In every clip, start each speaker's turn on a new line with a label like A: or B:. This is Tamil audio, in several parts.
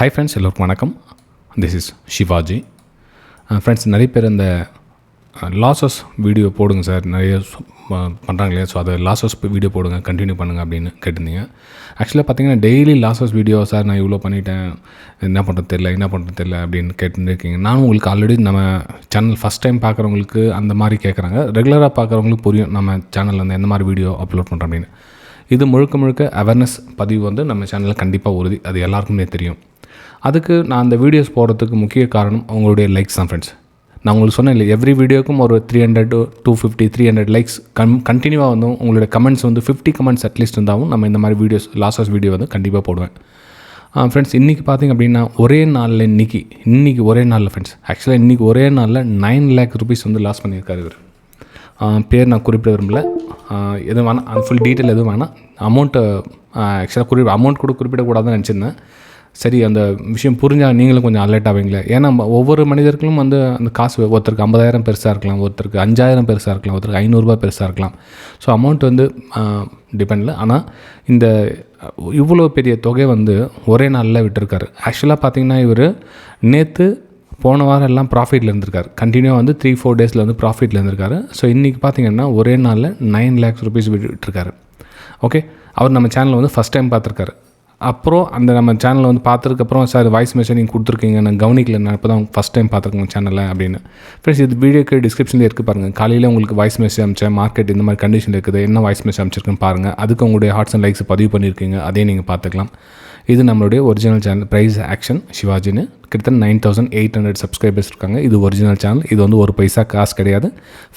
A: Hi friends, எல்லோருக்கும் வணக்கம். This is shivaji. Friends, நிறைய பேர் இந்த லாஸஸ் வீடியோ போடுங்க சார், நிறைய பண்ணுறாங்க இல்லையா? ஸோ அதை லாஸஸ் வீடியோ போடுங்க, கண்டினியூ பண்ணுங்கள் அப்படின்னு கேட்டிருந்தீங்க. ஆக்சுவலாக பார்த்தீங்கன்னா டெய்லி லாஸஸ் வீடியோ சார் நான் இவ்வளோ பண்ணிட்டேன், என்ன பண்ணுறது தெரியல அப்படின்னு கேட்டுருக்கீங்க. நானும் உங்களுக்கு ஆல்ரெடி நம்ம சேனல் ஃபஸ்ட் டைம் பார்க்குறவங்களுக்கு அந்த மாதிரி கேட்குறாங்க. ரெகுலராக பார்க்குறவங்களுக்கு புரியும் நம்ம சேனலில் வந்து எந்த மாதிரி வீடியோ அப்லோட் பண்ணுறோம் அப்படின்னு. இது முழுக்க அவேர்னஸ் பதிவு வந்து நம்ம சேனலில் கண்டிப்பாக உறுதி, அது எல்லாருக்குமே தெரியும். அதுக்கு நான் அந்த வீடியோஸ் போடுறதுக்கு முக்கிய காரணம் உங்களுடைய லைக்ஸ் தான் ஃப்ரெண்ட்ஸ். நான் உங்களுக்கு சொன்னேன் இல்லை, எவ்ரி வீடியோக்கும் ஒரு 300 to 250 300 லைக்ஸ் கண்டினியூவாக வந்து உங்களுடைய கமெண்ட்ஸ் வந்து 50 கமெண்ட்ஸ் அட்லீஸ்ட் இருந்தாலும் நம்ம இந்த மாதிரி வீடியோஸ் லாஸஸ் வீடியோ வந்து கண்டிப்பாக போடுவேன். ஃப்ரெண்ட்ஸ், இன்றைக்கி பார்த்திங்க அப்படின்னா ஒரே நாளில் இன்றைக்கி ஒரே நாளில் ஃப்ரெண்ட்ஸ், ஆக்சுவலாக இன்றைக்கி ஒரே நாளில் 9 lakh rupees வந்து லாஸ் பண்ணியிருக்காரு இவர். பேர் நான் குறிப்பிட விரும்பல, எதுவும் வேணாம், ஃபுல் டீட்டெயில் எதுவும் வேணாம். அமௌண்ட்டு ஆக்சுவலாக அமௌண்ட் கூட குறிப்பிடக்கூடாதுன்னு நினச்சிருந்தேன். சரி, அந்த விஷயம் புரிஞ்சால் நீங்களும் கொஞ்சம் அலர்ட் ஆவீங்களே. ஏன்னா ஒவ்வொரு மனிதர்களும் வந்து அந்த காசு ஒருத்தருக்கு 50,000 பெருசாக இருக்கலாம், ஒருத்தருக்கு 5,000 பெருசாக இருக்கலாம், ஒருத்தருக்கு 500 பெருசாக இருக்கலாம். ஸோ அமௌண்ட் வந்து டிபெண்டில். ஆனால் இந்த இவ்வளோ பெரிய தொகை வந்து ஒரே நாளில் விட்டுருக்காரு. ஆக்சுவலாக பார்த்திங்கன்னா இவர் போன வாரம் எல்லாம் ப்ராஃபிட்டில் இருந்திருக்காரு. கண்டினியூவாக வந்து 3-4 டேஸில் வந்து ப்ராஃபிட்டில் இருந்திருக்காரு. ஸோ இன்றைக்கி பார்த்திங்கன்னா ஒரே நாளில் 9 lakhs rupees விட்டுருக்காரு. ஓகே, அவர் நம்ம சேனலில் வந்து ஃபஸ்ட் டைம் பார்த்துருக்காரு. அப்புறம் அந்த நம்ம சேனலில் வந்து பார்த்துருக்கப்புறம் சார் வாய்ஸ் மெசேஜ் நீங்கள் கொடுத்துருக்கீங்க, நான் கவனிக்கல, நான் இப்போ தான் ஃபஸ்ட் டைம் பார்த்துருக்கேன் சேனலில் அப்படின்னு. ஃப்ரெண்ட்ஸ், இது வீடியோக்கு டிஸ்கிரிப்ஷனில் இருக்குது பாருங்கள். காலையில் உங்களுக்கு வாய்ஸ் மெசேஜ் அமிச்சேன், மார்க்கெட் இந்த மாதிரி கண்டிஷன் இருக்குது, என்ன வாய்ஸ் மெசேஜ் அமிச்சிருக்குன்னு பாருங்கள். அதுக்கு உங்களுடைய ஹார்ட்ஸ் அண்ட் லைக்ஸ் பதிவு பண்ணியிருக்கீங்க, அதையும் நீங்கள் பார்த்துக்கலாம். இது நம்மளுடைய ஒரிஜினல் சேனல் Preis-Aktion சிவாஜின்னு. கிட்டத்தட்ட 9,800 சப்ஸ்கிரைபர்ஸ் இருக்காங்க. இது ஒரிஜினல் சேனல். இது வந்து ஒரு பைசா காசு கிடையாது.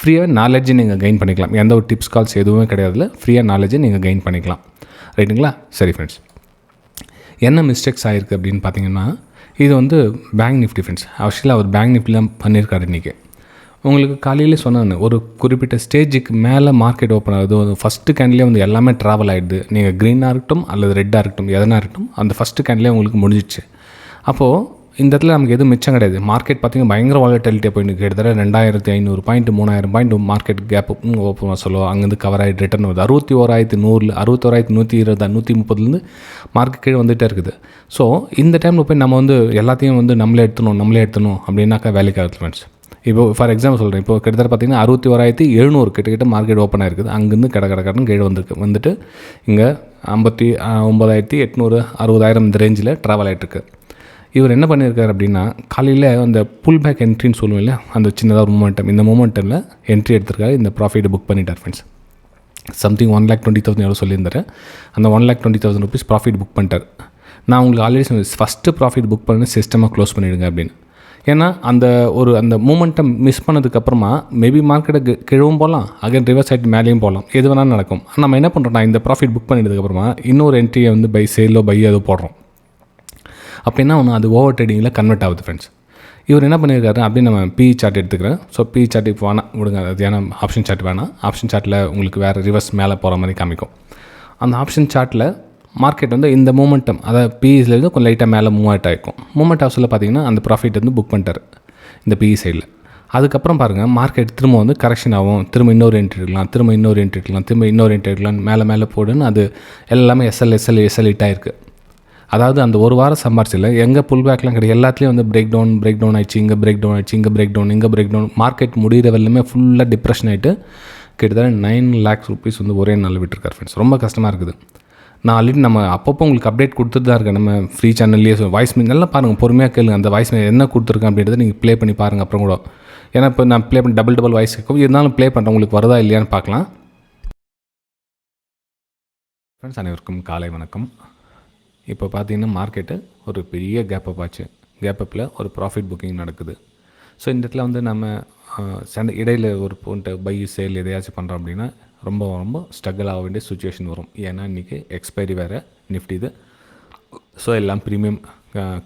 A: ஃப்ரீயாக நாலேஜை நீங்கள் கெயின் பண்ணிக்கலாம். எந்த ஒரு டிப்ஸ் கால்ஸ் எதுவுமே கிடையாதுல, ஃப்ரீயாக நாலேஜை நீங்கள் கெயின் பண்ணிக்கலாம். ரைட்டுங்களா? சரி ஃப்ரெண்ட்ஸ், என்ன மிஸ்டேக்ஸ் ஆகிருக்கு அப்படின்னு பார்த்தீங்கன்னா, இது வந்து பேங்க் நிஃப்டி ஃப்ரெண்ட்ஸ். ஆக்சுவலாக அவர் பேங்க் நிஃப்டிலாம் பண்ணியிருக்காரு இன்றைக்கி. உங்களுக்கு காலையிலே சொன்னான், ஒரு குறிப்பிட்ட ஸ்டேஜுக்கு மேலே மார்க்கெட் ஓப்பன் ஆகுது. ஃபஸ்ட்டு கேண்டிலே வந்து எல்லாமே ட்ராவல் ஆகிடுது. நீங்கள் க்ரீனாக இருக்கட்டும் அல்லது ரெட்டாக இருக்கட்டும், எதனா இருக்கட்டும், அந்த ஃபஸ்ட்டு கேண்டிலே உங்களுக்கு முடிஞ்சிச்சு. அப்போது இந்த இடத்துல நமக்கு எதுவும் மிச்சம் கிடையாது. மார்க்கெட் பார்த்திங்கன்னா பயங்கர வாலட்டிலிட்டியாக போயிட்டு கிட்டத்தட்ட 2,500 point 3,000 point market cap open சொல்லுவோம். அங்கேருந்து கவர் ஆகிட்டு ரிட்டர்ன் வருது. 61,100 61,120 130 மார்க்கெட் கீழே வந்துகிட்டே இருக்குது. ஸோ இந்த டைமில் போய் நம்ம வந்து எல்லாத்தையும் வந்து நம்மளே எடுத்தணும் அப்படின்னாக்கா வேலைக்கு ஆகுது ஃப்ரெண்ட்ஸ். இப்போ ஃபார் எக்ஸாம்பிள் சொல்கிறேன், இப்போ கிட்டத்தட்ட பார்த்திங்கன்னா 61,700 கிட்ட மார்க்கெட் ஓப்பன் ஆகிருக்குது. அங்கேருந்து கடன்னு கீழே வந்துட்டு இங்கே 59,800 60,000 இந்த ரேஞ்சில் ட்ராவல் ஆகிட்டுருக்கு. இவர் என்ன பண்ணியிருக்காரு அப்படின்னா, காலையில் அந்த புல் பேக் என்ட்ரின்னு சொல்லுவோம் இல்லை, அந்த சின்னதாக ஒரு இந்த மொமெண்டமில் என்ட்ரி எடுத்திருக்காரு. இந்த ப்ராஃபிட்டை புக் பண்ணிட்டார் ஃப்ரெண்ட்ஸ். சம்திங் 1,20,000 எவ்வளோ சொல்லியிருந்தாரு. அந்த 1,20,000 rupees ப்ராஃபிட் புக் பண்ணிட்டார். நான் உங்களுக்கு ஆல்ரெடி சொன்னேன், ஃபஸ்ட்டு ப்ராஃபிட் புக் பண்ணி சிஸ்டமாக க்ளோஸ் பண்ணிவிடுங்க அப்படின்னு. ஏன்னா அந்த மூமெண்ட்டை மிஸ் பண்ணதுக்கப்புறமா மேபி மார்க்கெட்டை கிழவும் போகலாம், அகைன் ரிவர்ஸ் சைட் மேலேயும் போகலாம், எது வேணாலும் நடக்கும். நம்ம என்ன பண்ணுறோம்னா, இந்த ப்ராஃபிட் புக் பண்ணிட்டதுக்கப்புறமா இன்னொரு என்ட்ரியை வந்து பை சேலோ ஏதோ போடுறோம். அப்படின்னா ஒன்று அது ஓவர் ட்ரேடிங்கில் கன்வெர்ட் ஆகுது ஃப்ரெண்ட்ஸ். இவர் என்ன பண்ணியிருக்காரு, அப்படின்னு நம்ம PE சார்ட் எடுத்துக்கிறேன். ஸோ PE சார்ட் இப்போ வேணாம் விடுங்க, அது ஏன்னா ஆப்ஷன் சார்ட் வேணாம். ஆப்ஷன் சார்ட்டில் உங்களுக்கு வேறு ரிவர்ஸ் மேலே போகிற மாதிரி காமிக்கும். அந்த ஆப்ஷன் சார்ட்டில் மார்க்கெட் வந்து இந்த மூமெண்டம், அதாவது PEஸ்லேருந்து கொஞ்சம் லைட்டாக மேலே மூவ் ஆகிருக்கும். மூமெண்ட் ஹவுஸில் பார்த்தீங்கன்னா அந்த ப்ராஃபிட் வந்து புக் பண்ணிட்டார் இந்த PE சைடில். அதுக்கப்புறம் பாருங்கள், மார்க்கெட் திரும்ப வந்து கரெக்ஷன் ஆகும், திரும்ப இன்னொரு என்ட்ரி எடுக்கலாம், திரும்ப இன்னொரு என்ட்ரி எடுக்கலாம், மேலே போடுன்னு அது எல்லாமே எஸ்எல் ஹிட் ஆகிருக்கு. அதாவது அந்த ஒரு வாரம் சம்பாரிச்சில்ல, எங்கே புல் பேக்லாம் கிடையாது, எல்லாத்துலேயும் வந்து பிரேக் டவுன் ஆகிடுச்சு, இங்கே பிரேக் டவுன் மார்க்கெட் முடிகிற வெள்ளமே ஃபுல்லாக டிப்ரெஷன் ஆகிட்டு கிட்டத்தட்ட 9 lakhs rupees வந்து ஒரே நாளில் விட்டுருக்கார் ஃப்ரெண்ட்ஸ். ரொம்ப கஷ்டமாக இருக்குது. நான் ஆல்ரெடி நம்ம அப்பப்போ உங்களுக்கு அப்டேட் கொடுத்துட்டு தான் இருக்கேன். நம்ம ஃப்ரீ சேனல்லேயே வாய்ஸ் மெசேஜ் நல்லா பாருங்கள், பொறுமையாக கேளுங்க. அந்த வாய்ஸ் மெசேஜ் என்ன கொடுத்துருக்கேன் அப்படின்றத நீங்கள் ப்ளே பண்ணி பாருங்கள் அப்புறம் கூட. ஏன்னா இப்போ நான் ப்ளே பண்ணி டபுள் வாய்ஸ் கேட்கும், இருந்தாலும் ப்ளே பண்ணுறேன், உங்களுக்கு வருதா இல்லையான்னு பார்க்கலாம். ஃப்ரெண்ட்ஸ், அனைவருக்கும் காலை வணக்கம். இப்போ பார்த்தீங்கன்னா மார்க்கெட்டு ஒரு பெரிய கேப்பப் ஆச்சு. கேப்பப்பில் ஒரு ப்ராஃபிட் புக்கிங் நடக்குது. ஸோ இந்த இடத்துல வந்து நம்ம இடையில் ஒரு போன்ட்டு பை சேல் எதையாச்சும் பண்ணுறோம் அப்படின்னா ரொம்ப ஸ்ட்ரகிள் ஆக வேண்டிய சுச்சுவேஷன் வரும். ஏன்னா இன்றைக்கி எக்ஸ்பைரி வேறு நிஃப்டி இது. ஸோ எல்லாம் ப்ரீமியம்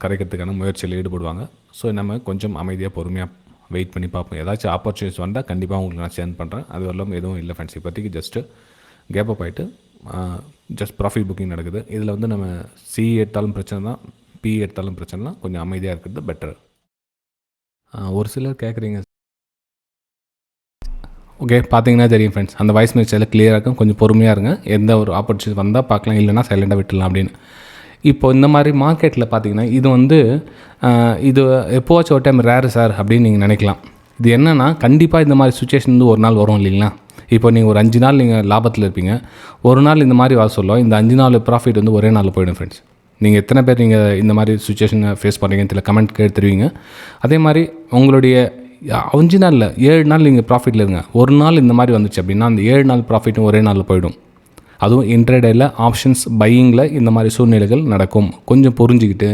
A: கரைக்கிறதுக்கான முயற்சியில் ஈடுபடுவாங்க. ஸோ நம்ம கொஞ்சம் அமைதியாக பொறுமையாக வெயிட் பண்ணி பார்ப்போம். ஏதாச்சும் ஆப்பர்ச்சுனிட்டிஸ் வந்தால் கண்டிப்பாக உங்களுக்கு நான் ஷேர் பண்ணுறேன். அது வரலாம் எதுவும் இல்லை ஃப்ரெண்ட்ஸ். இப்போதைக்கு ஜஸ்ட்டு கேப்பப் ஆகிட்டு ஜஸ்ட் ப்ராஃபிட் புக்கிங் நடக்குது. இதில் வந்து நம்ம CE எடுத்தாலும் பிரச்சனை தான், PE எடுத்தாலும் பிரச்சனை தான். கொஞ்சம் அமைதியாக இருக்கிறது பெட்டர். ஒரு சிலர் கேட்குறீங்க, ஓகே பார்த்தீங்கன்னா தெரியும் ஃப்ரெண்ட்ஸ், அந்த வாய்ஸ் மெசேஜில் கிளியராக இருக்கும், கொஞ்சம் பொறுமையாக இருங்க, எந்த ஒரு ஆப்பர்ச்சுனிட்டி வந்தால் பார்க்கலாம், இல்லைனா சைலண்டாக விட்டுடலாம் அப்படின்னு. இப்போ இந்த மாதிரி மார்க்கெட்டில் பார்த்தீங்கன்னா இது எப்போவாச்சும் ஒரு டைம் ரேரு சார் அப்படின்னு நீங்கள் நினைக்கலாம். இது என்னென்னா கண்டிப்பாக இந்த மாதிரி சுச்சுவேஷன் ஒரு நாள் வரும் இல்லைங்களா. இப்போ நீங்கள் ஒரு 5 நாள் நீங்கள் லாபத்தில் இருப்பீங்க, ஒரு நாள் இந்த மாதிரி வர சொல்லும், இந்த 5 நாள் ப்ராஃபிட் ஒரே நாளில் போய்டும் ஃப்ரெண்ட்ஸ். நீங்கள் எத்தனை பேர் நீங்கள் இந்த மாதிரி சுச்சுவேஷனை ஃபேஸ் பண்ணுறீங்கன்னு தெரியல, கமெண்ட் கேட்டு தருவீங்க. அதே மாதிரி உங்களுடைய 5 நாளில் 7 நாள் நீங்கள் ப்ராஃபிட்டில் இருங்க, ஒரு நாள் இந்த மாதிரி வந்துச்சு அப்படின்னா அந்த 7 நாள் ப்ராஃபிட்டும் ஒரே நாளில் போய்டும். அதுவும் இன்ட்ரேடேயில் ஆப்ஷன்ஸ் பையிங்கில் இந்த மாதிரி சூழ்நிலைகள் நடக்கும். கொஞ்சம் புரிஞ்சுக்கிட்டு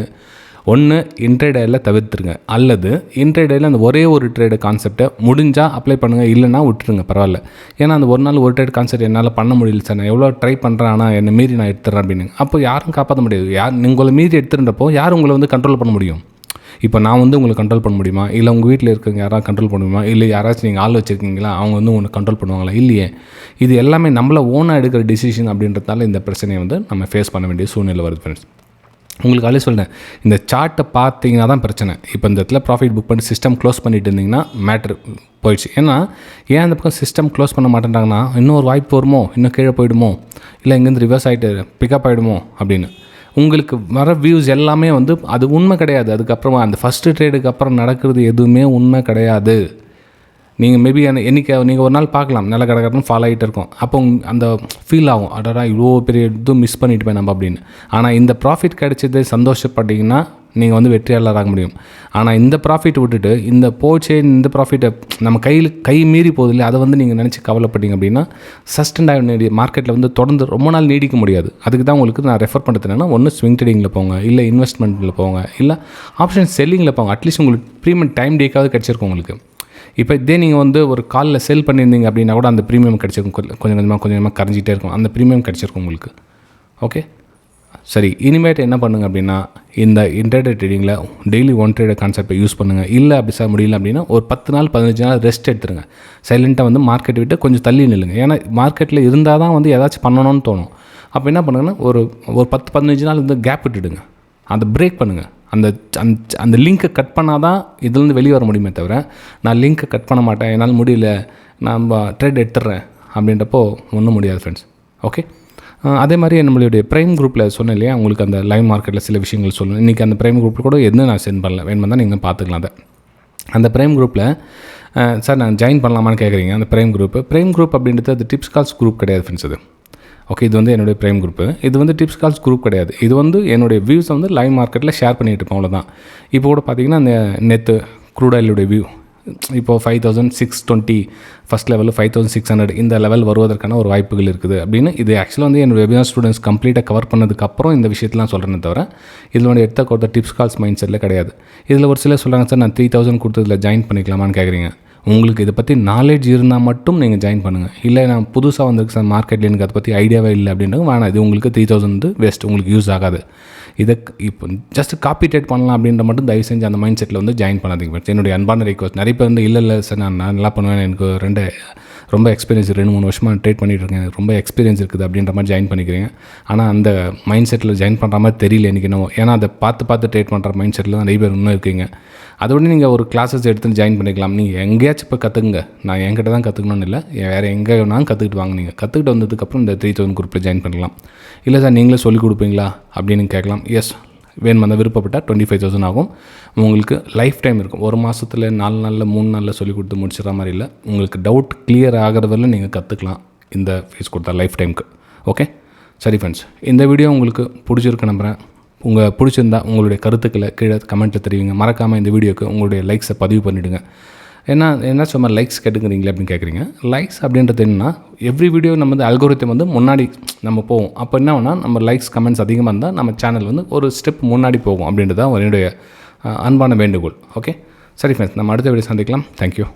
A: ஒன்று இன்ட்ரேடேயில் தவிர்த்துருங்க, அல்லது இன்ட்ரேடேயில் அந்த ஒரே ஒரு ட்ரேடு கான்செப்டை முடிஞ்சால் அப்ளை பண்ணுங்கள், இல்லைனா விட்டுருங்க பரவாயில்ல. ஏன்னா அந்த ஒரு நாள் ஒரு ட்ரேட் கான்செப்ட் என்னால் பண்ண முடியல சார், நான் எவ்வளோ ட்ரை பண்ணுறேன், ஆனால் என்னை மீறி நான் எடுத்துறேன் அப்படின்னு. அப்போ யாரும் காப்பாற்ற முடியாது. உங்களை மீறி எடுத்துருன்றப்போ யார் உங்களை கண்ட்ரோல் பண்ண முடியும்? இப்போ நான் உங்களை கண்ட்ரோல் பண்ண முடியுமா? இல்லை உங்கள் வீட்டில் இருக்கிறவங்க யாராவது கண்ட்ரோல் பண்ண முடியுமா? இல்லை யாராச்சும் நீங்கள் ஆள் வச்சுருக்கீங்களா, அவங்க உங்களை கண்ட்ரோல் பண்ணுவாங்களா? இல்லையே. இது எல்லாமே நம்மளை ஓனாக எடுக்கிற டிசிஷன் அப்படின்றதால இந்த பிரச்சனையை நம்ம ஃபேஸ் பண்ண வேண்டிய சூழ்நிலை வருது ஃப்ரெண்ட்ஸ். உங்களுக்கு ஆல்ரெடி சொல்கிறேன், இந்த சார்ட்டை பார்த்தீங்கன்னா தான் பிரச்சனை. இப்போ இந்த இடத்துல ப்ராஃபிட் புக் பண்ணி சிஸ்டம் க்ளோஸ் பண்ணிட்டு இருந்தீங்கன்னா மேட்ரு போயிடுச்சு. ஏன்னா ஏன் அந்த பக்கம் சிஸ்டம் க்ளோஸ் பண்ண மாட்டேன்றாங்கன்னா, இன்னும் ஒரு வாய்ப்பு வருமோ, இன்னும் கீழே போயிடுமோ, இல்லை இங்கேருந்து ரிவர்ஸ் ஆகிட்டு பிக்கப் ஆகிடுமோ அப்படின்னு. உங்களுக்கு வர வியூஸ் எல்லாமே அது உண்மை கிடையாது. அதுக்கப்புறமா அந்த ஃபஸ்ட்டு ட்ரேடுக்கு அப்புறம் நடக்கிறது எதுவுமே உண்மை கிடையாது. நீங்கள் மேபி என்றைக்கு நீங்கள் ஒரு நாள் பார்க்கலாம் நல்ல கடற்கன்னு ஃபாலோ ஆகிட்டு இருக்கும். அப்போ அந்த ஃபீல் ஆகும், அடடா இவ்வளோ பெரிய இதுவும் மிஸ் பண்ணிட்டு போய் நம்ம அப்படின்னு. ஆனால் இந்த ப்ராஃபிட் கிடைச்சது சந்தோஷப்பட்டீங்கன்னா நீங்கள் வெற்றியாளராக முடியும். ஆனால் இந்த ப்ராஃபிட் விட்டுட்டு இந்த இந்த ப்ராஃபிட்டை நம்ம கை மீறி போகுது இல்லை, அதை நீங்கள் நினச்சி கவலைப்பட்டீங்க அப்படின்னா சஸ்டெண்ட் ஆக மார்க்கெட்டில் தொடர்ந்து ரொம்ப நாள் நீடிக்க முடியாது. அதுக்கு தான் உங்களுக்கு நான் ரெஃபர் பண்ணுறது என்னென்னா, ஒன்று ஸ்விங் ட்ரேடிங்கில் போங்க, இல்லை இன்வெஸ்ட்மெண்ட்டில் போங்க, இல்லை ஆப்ஷன் செல்லிங்கில் போங்க. அட்லீஸ்ட் உங்களுக்கு ப்ரீமியம் டைம் டேக்காவது கிடச்சிருக்கும் உங்களுக்கு. இப்போ இதே நீங்கள் ஒரு காலில் செல் பண்ணியிருந்தீங்க அப்படின்னா கூட அந்த ப்ரீமியம் கிடச்சிருக்கும், கொஞ்சம் கொஞ்சமாக கரைஞ்சிட்டே இருக்கும், அந்த ப்ரீமியம் கிடச்சிருக்கும் உங்களுக்கு. ஓகே சரி, இனிமேட்டு என்ன பண்ணுங்கள் அப்படின்னா, இந்த இன்ட்ராடே ட்ரேடிங்கில் டெய்லி ஒன் ட்ரேடர் கான்செப்டை யூஸ் பண்ணுங்கள். இல்லை அப்படி சார் முடியல அப்படின்னா ஒரு 10 நாள் 15 நாள் ரெஸ்ட் எடுத்துருங்க. சைலண்ட்டாக மார்க்கெட் விட்டு கொஞ்சம் தள்ளி நில்லுங்க. ஏன்னா மார்க்கெட்டில் இருந்தால் தான் ஏதாச்சும் பண்ணணும்னு தோணும். அப்போ என்ன பண்ணுங்கன்னா, ஒரு 10-15 நாள் கேப் விட்டுடுங்க, அதை பிரேக் பண்ணுங்கள். அந்த லிங்க்கை கட் பண்ணால் தான் இதுலேருந்து வெளியே வர முடியுமே தவிர, நான் லிங்க்கை கட் பண்ண மாட்டேன், என்னால் முடியல, நான் ட்ரேட் எடுத்துடுறேன் அப்படின்றப்போ ஒன்றும் முடியாது ஃப்ரெண்ட்ஸ். ஓகே, அதே மாதிரி நம்மளுடைய ப்ரைம் குரூப்பில் சொன்னேன் இல்லையா, உங்களுக்கு அந்த லைவ் மார்க்கெட்டில் சில விஷயங்கள் சொல்லணும். இன்றைக்கி அந்த ப்ரைம் குரூப்பில் கூட எதுவும் நான் சென்ட் பண்ணல, வேணுமா தான் நீங்கள் பார்த்துக்கலாம். அந்த ப்ரைம் குரூப்பில் சார் நான் ஜாயின் பண்ணலாமான்னு கேட்குறீங்க. அந்த ப்ரைம் குரூப் அப்படின்றது அது டிப்ஸ் கால்ஸ் குரூப் கிடையாது ஃப்ரெண்ட்ஸ். அது ஓகே, இது என்னுடைய ப்ரைம் குரூப்பு. இது டிப்ஸ் கால்ஸ் குரூப் கிடையாது. இது என்னுடைய வியூஸை லைவ் மார்க்கெட்டில் ஷேர் பண்ணிகிட்டு இருப்போம், அவ்வளோதான். இப்போ கூட பார்த்தீங்கன்னா அந்த நேற்று க்ரூட் ஆயிலுடைய வியூ இப்போது 5620 ஃபஸ்ட் லெவல் 5600 இந்த லெவல் வருவதற்கான ஒரு வாய்ப்புகள் இருக்குது அப்படின்னு. இது ஆக்சுவலாக என்னோட வெபினார் ஸ்டூடெண்ட்ஸ் கம்ப்ளீட்டாக கவர் பண்ணதுக்கப்புறம் இந்த விஷயத்தெலாம் சொல்கிறேன்னு தவிர, இதில் எடுத்த கொடுத்த டிப்ஸ் கால்ஸ் மைண்ட் செட்டில் கிடையாது. இதில் ஒரு சிலர் சொல்கிறாங்க, சார் நான் 3000 கொடுத்ததில் ஜாயின் பண்ணிக்கலாமான்னு கேட்குறீங்க. உங்களுக்கு இதை பற்றி நாலேஜ் இருந்தால் மட்டும் நீங்கள் ஜாயின் பண்ணுங்கள். இல்லை நான் புதுசாக வந்திருக்கு சார் மார்க்கெட்டில், எனக்கு அதை பற்றி ஐடியாவே இல்லை அப்படின்றது வேணாம். இது உங்களுக்கு 3000 வேஸ்ட், உங்களுக்கு யூஸ் ஆகாது. இதை இப்போ ஜஸ்ட் காப்பி ட்ரேட் பண்ணலாம் அப்படின்ற மட்டும் தயவு செஞ்சு அந்த மைண்ட் செட்டில் ஜாயின் பண்ணாதீங்க. என்னுடைய அன்பான ரிக்வஸ்ட். நிறைய பேர் இல்லை சார் நான் நல்லா பண்ணுவேன், எனக்கு ரொம்ப எக்ஸ்பீரியன்ஸ் 2-3 வருஷமாக ட்ரேட் பண்ணிகிட்டு இருக்கேன், எனக்கு ரொம்ப எக்ஸ்பீரியன்ஸ் இருக்குது அப்படின்ற மாதிரி ஜாயின் பண்ணிக்கிறீங்க. ஆனால் அந்த மைண்ட் செட்டில் ஜாயின் பண்ணுற மாதிரி தெரியல எனக்கு என்னவோ. ஏன்னா அதை பார்த்து ட்ரேட் பண்ணுற மைண்ட் செட்டில் தான் நிறைய பேர் இன்னும் இருக்கீங்க. அதோட நீங்கள் ஒரு கிளாஸஸ் எடுத்து ஜாயின் பண்ணிக்கலாம். நீங்கள் எங்கேயாச்சும் இப்போ கற்றுக்குங்க. நான் என்கிட்ட தான் கற்றுக்கணும்னு இல்லை, வேறு எங்கே வேணாலும் கற்றுக்கிட்டு வாங்க. நீங்கள் கற்றுக்கிட்டு வந்ததுக்கப்புறம் இந்த 3000 குரூப்பில் ஜாயின் பண்ணலாம். இல்லை சார் நீங்களே சொல்லிக் கொடுப்பீங்களா அப்படின்னு கேட்கலாம். எஸ், வேணும் அந்த விருப்பப்பட்டால் 25,000 ஆகும். உங்களுக்கு லைஃப் டைம் இருக்கும். ஒரு மாதத்தில் 4 நாளில் 3 நாளில் சொல்லிக் கொடுத்து முடிச்சிடற மாதிரி இல்லை. உங்களுக்கு டவுட் கிளியர் ஆகிறதில்ல நீங்கள் கற்றுக்கலாம் இந்த ஃபீஸ் கொடுத்தா லைஃப் டைமுக்கு. ஓகே சரி ஃப்ரெண்ட்ஸ், இந்த வீடியோ உங்களுக்கு பிடிச்சிருக்கு நம்புகிறேன். பிடிச்சிருந்தா உங்களுடைய கருத்துக்களை கீழே கமெண்ட்டில் தெரிவிங்க. மறக்காமல் இந்த வீடியோக்கு உங்களுடைய லைக்ஸை பதிவு பண்ணிவிடுங்க. என்ன சும்மா லைக்ஸ் கேட்டுக்கிறீங்களே அப்படின்னு கேட்குறீங்க. லைக்ஸ் அப்படின்றது என்னன்னா, எவ்ரி வீடியோ நம்ம அல்கோரித்தம் முன்னாடி நம்ம போவோம். அப்போ என்ன வேணால் நம்ம லைக்ஸ் கமெண்ட்ஸ் அதிகமாக இருந்தால் நம்ம சேனல் ஒரு ஸ்டெப் முன்னாடி போகும் அப்படின்றது தான் என்னுடைய அன்பான வேண்டுகோள். ஓகே சரி ஃப்ரெண்ட்ஸ், நம்ம அடுத்த வீடியோ சந்திக்கலாம். தேங்க்யூ.